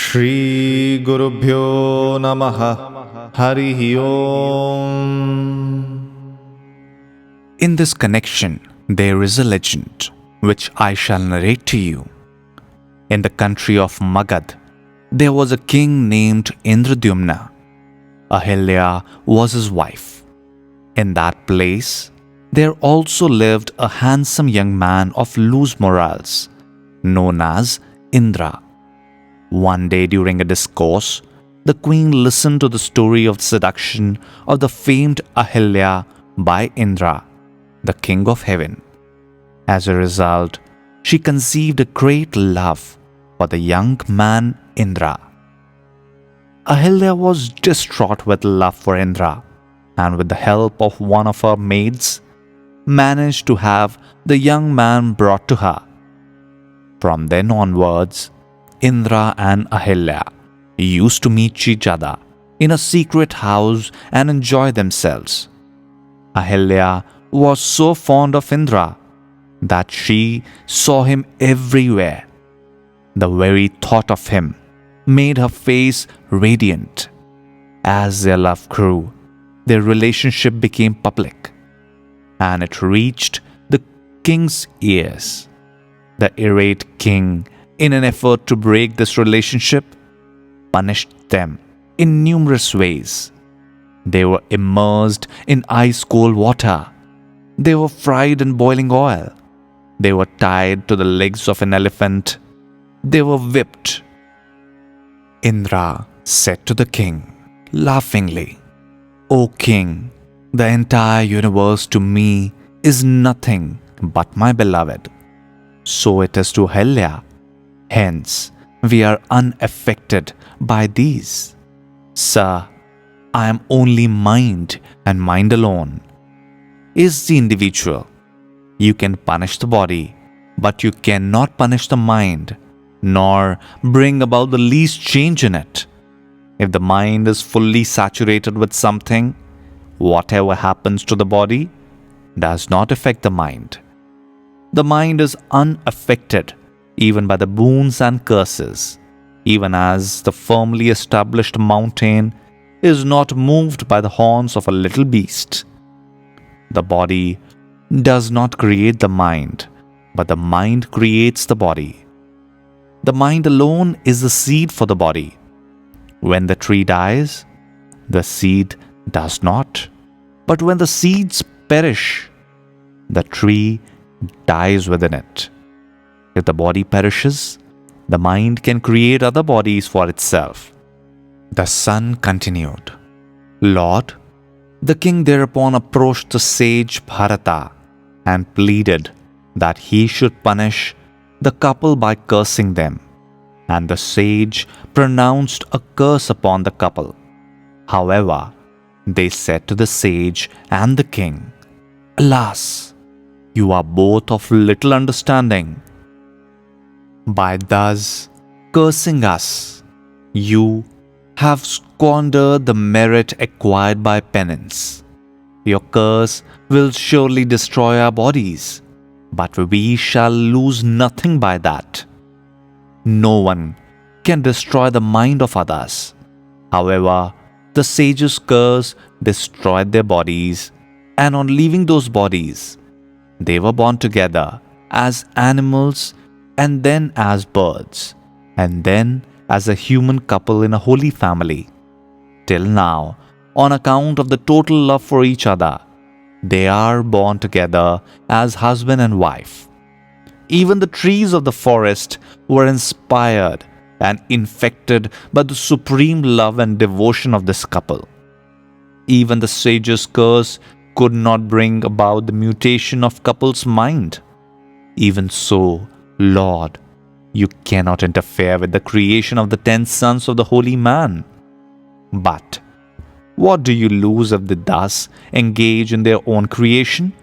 Shri Gurubhyo Namaha Harihi Om. In this connection, there is a legend which I shall narrate to you. In the country of Magad, there was a king named Indra. Ahalya was his wife. In that place, there also lived a handsome young man of loose morals, known as Indra. One day during a discourse, the queen listened to the story of the seduction of the famed Ahalya by Indra, the king of heaven. As a result, she conceived a great love for the young man Indra. Ahalya was distraught with love for Indra, and with the help of one of her maids, managed to have the young man brought to her. From then onwards, Indra and Ahalya used to meet each other in a secret house and enjoy themselves. Ahalya was so fond of Indra that she saw him everywhere. The very thought of him made her face radiant. As their love grew, their relationship became public, and it reached the king's ears. The irate king, in an effort to break this relationship, punished them in numerous ways. They were immersed in ice-cold water. They were fried in boiling oil. They were tied to the legs of an elephant. They were whipped. Indra said to the king, laughingly, "O king, the entire universe to me is nothing but my beloved. So it is to Ahalya. Hence, we are unaffected by these. Sir, I am only mind and mind alone. Is the individual. You can punish the body, but you cannot punish the mind, nor bring about the least change in it. If the mind is fully saturated with something, whatever happens to the body does not affect the mind. The mind is unaffected even by the boons and curses, even as the firmly established mountain is not moved by the horns of a little beast. The body does not create the mind, but the mind creates the body. The mind alone is the seed for the body. When the tree dies, the seed does not. But when the seeds perish, the tree dies within it. If the body perishes, the mind can create other bodies for itself." The son continued, "Lord, the king thereupon approached the sage Bharata and pleaded that he should punish the couple by cursing them, and the sage pronounced a curse upon the couple. However, they said to the sage and the king, 'Alas, you are both of little understanding. By thus cursing us, you have squandered the merit acquired by penance. Your curse will surely destroy our bodies, but we shall lose nothing by that. No one can destroy the mind of others. However, the sage's curse destroyed their bodies, and on leaving those bodies, they were born together as animals, and then as birds, and then as a human couple in a holy family. Till now, on account of the total love for each other, they are born together as husband and wife. Even the trees of the forest were inspired and infected by the supreme love and devotion of this couple. Even the sage's curse could not bring about the mutation of couple's mind. Even so, Lord, you cannot interfere with the creation of the 10 sons of the holy man. But what do you lose if they thus engage in their own creation?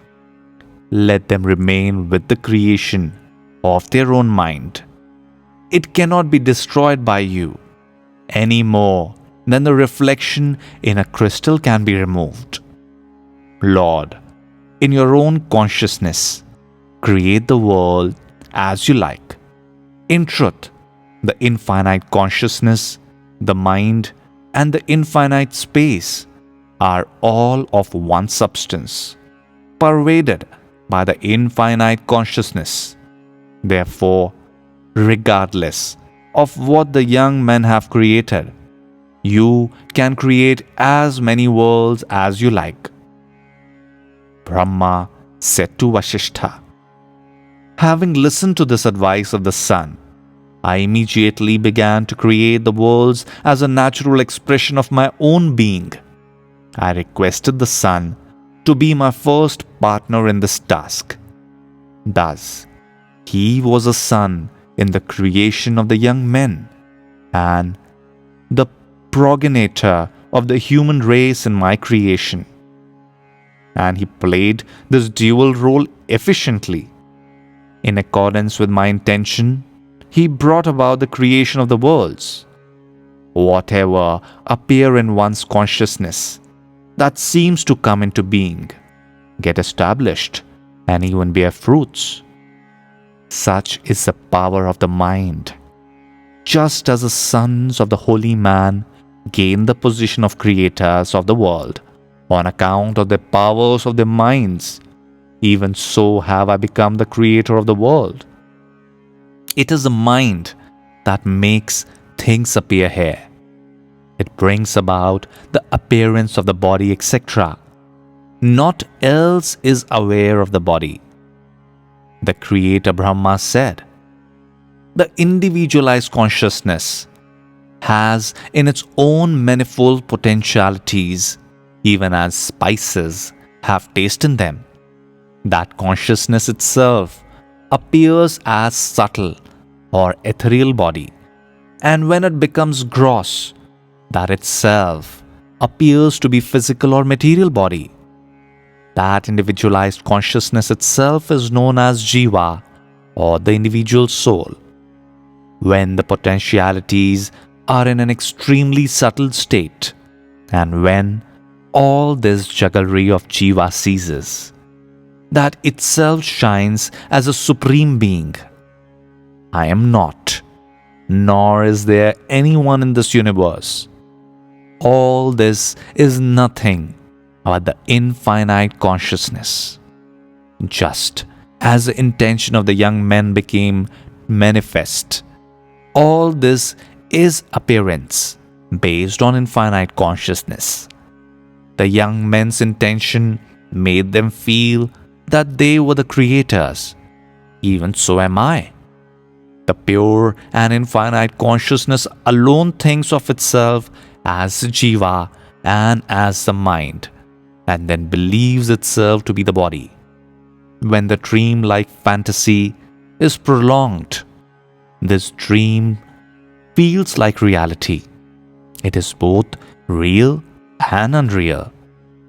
Let them remain with the creation of their own mind. It cannot be destroyed by you, any more than the reflection in a crystal can be removed. Lord, in your own consciousness, create the world as you like. In truth, The infinite consciousness, the mind, and the infinite space are all of one substance, pervaded by the infinite consciousness. Therefore, regardless of what the young men have created, you can create as many worlds as you like. Brahma said to Vasishtha, "Having listened to this advice of the sun, I immediately began to create the worlds as a natural expression of my own being. I requested the sun to be my first partner in this task. Thus, he was a son in the creation of the young men, and the progenitor of the human race in my creation. And he played this dual role efficiently. In accordance with my intention, he brought about the creation of the worlds. Whatever appear in one's consciousness that seems to come into being, get established, and even bear fruits. Such is the power of the mind. Just as the sons of the holy man gain the position of creators of the world on account of the powers of their minds, even so have I become the creator of the world. It is the mind that makes things appear here. It brings about the appearance of the body, etc. Naught else is aware of the body. The Creator Brahma said, "The individualized consciousness has in its own manifold potentialities, even as spices have taste in them. That consciousness itself appears as subtle or ethereal body, and when it becomes gross, that itself appears to be physical or material body. That individualized consciousness itself is known as Jiva, or the individual soul. When the potentialities are in an extremely subtle state, and when all this jugglery of Jiva ceases, that itself shines as a supreme being. I am not, nor is there anyone in this universe. All this is nothing but the infinite consciousness. Just as the intention of the young men became manifest, all this is appearance based on infinite consciousness. The young men's intention made them feel that they were the creators. Even so am I. The pure and infinite consciousness alone thinks of itself as the Jiva and as the mind, and then believes itself to be the body. When the dream-like fantasy is prolonged, this dream feels like reality. It is both real and unreal.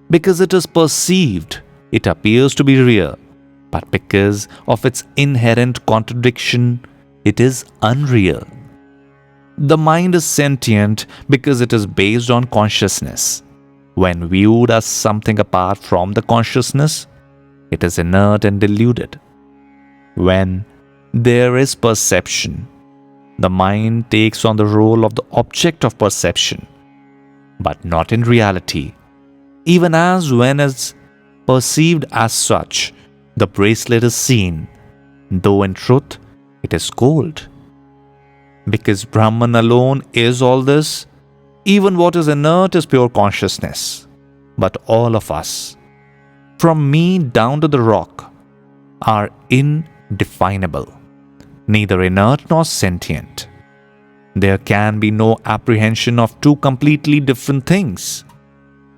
Because it is perceived, it appears to be real, but because of its inherent contradiction, it is unreal. The mind is sentient because it is based on consciousness. When viewed as something apart from the consciousness, it is inert and deluded. When there is perception, the mind takes on the role of the object of perception, but not in reality. Even as when it's perceived as such, the bracelet is seen, though in truth it is gold. Because Brahman alone is all this, even what is inert is pure consciousness. But all of us, from me down to the rock, are indefinable, neither inert nor sentient. There can be no apprehension of two completely different things.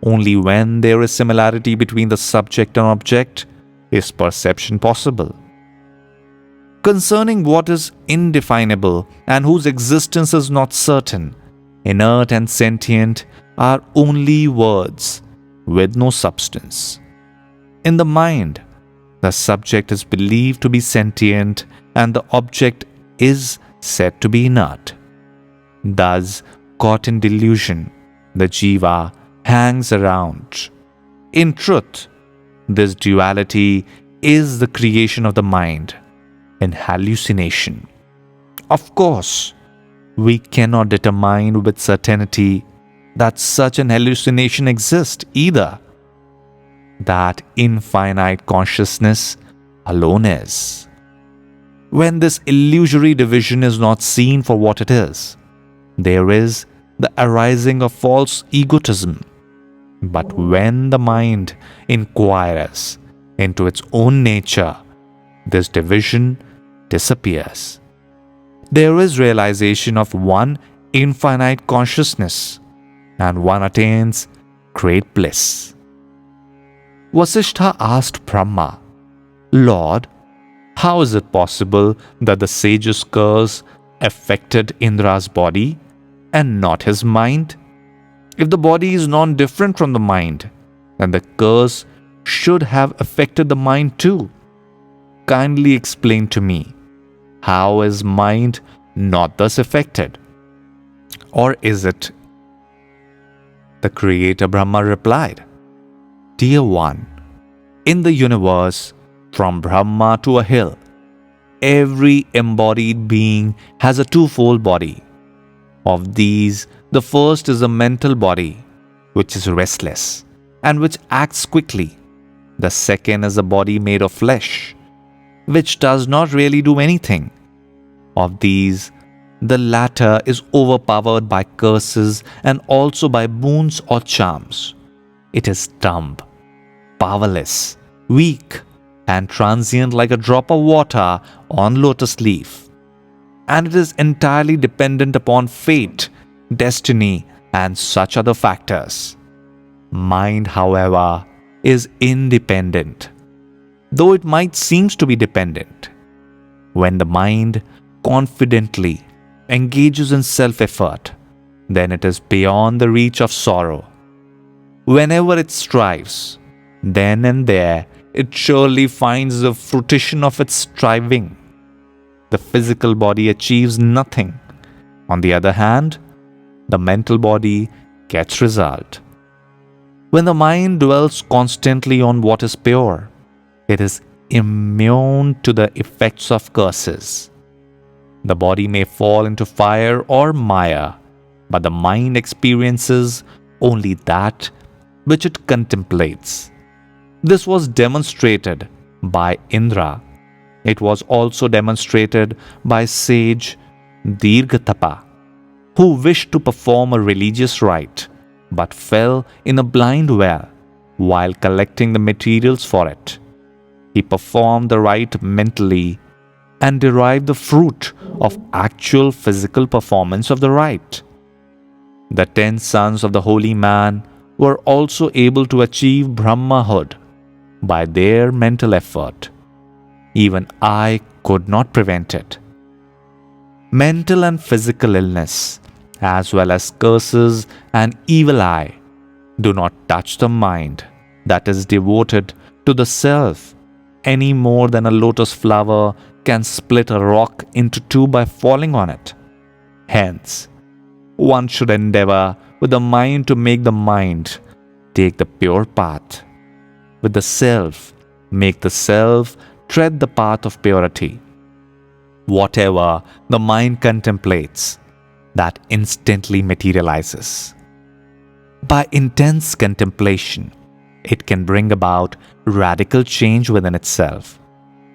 Only when there is similarity between the subject and object is perception possible. Concerning what is indefinable and whose existence is not certain, inert and sentient are only words with no substance. In the mind, the subject is believed to be sentient and the object is said to be inert. Thus, caught in delusion, the Jiva hangs around. In truth, this duality is the creation of the mind in hallucination. Of course, we cannot determine with certainty that such an hallucination exists either. That infinite consciousness alone is. When this illusory division is not seen for what it is, there is the arising of false egotism. But when the mind inquires into its own nature, this division disappears. There is realization of one infinite consciousness, and one attains great bliss. Vasishtha asked Brahma, Lord, how is it possible that the sage's curse affected Indra's body and not his mind? If the body is non-different from the mind, then the curse should have affected the mind too. Kindly explain to me, how is mind not thus affected? Or is it? The Creator Brahma replied, Dear one, in the universe, from Brahma to a hill, every embodied being has a twofold body. Of these, the first is a mental body, which is restless and which acts quickly. The second is a body made of flesh, which does not really do anything. Of these, the latter is overpowered by curses and also by boons or charms. It is dumb, powerless, weak, and transient like a drop of water on lotus leaf. And it is entirely dependent upon fate, destiny, and such other factors. Mind, however, is independent, though it might seem to be dependent. When the mind confidently engages in self-effort, then it is beyond the reach of sorrow. Whenever it strives, then and there it surely finds the fruition of its striving. The physical body achieves nothing. On the other hand, the mental body gets result. When the mind dwells constantly on what is pure, it is immune to the effects of curses. The body may fall into fire or mire, but the mind experiences only that which it contemplates. This was demonstrated by Indra. It was also demonstrated by sage Dirghatapa, who wished to perform a religious rite but fell in a blind well while collecting the materials for it. He performed the rite mentally and derived the fruit of actual physical performance of the rite. The 10 sons of the holy man were also able to achieve Brahmahood by their mental effort. Even I could not prevent it. Mental and physical illness, as well as curses and evil eye, do not touch the mind that is devoted to the self any more than a lotus flower can split a rock into two by falling on it. Hence, one should endeavor with the mind to make the mind take the pure path. With the self, make the self tread the path of purity. Whatever the mind contemplates, that instantly materializes. By intense contemplation, it can bring about radical change within itself,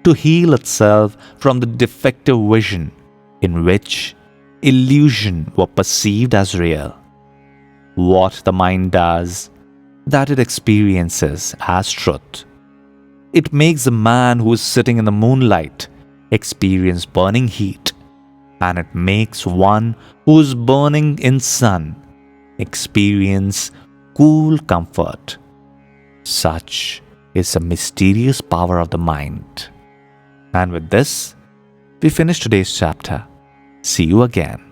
to heal itself from the defective vision in which illusion were perceived as real. What the mind does, that it experiences as truth. It makes a man who is sitting in the moonlight experience burning heat, and it makes one who is burning in sun experience cool comfort. Such is the mysterious power of the mind. And with this, we finish today's chapter. See you again.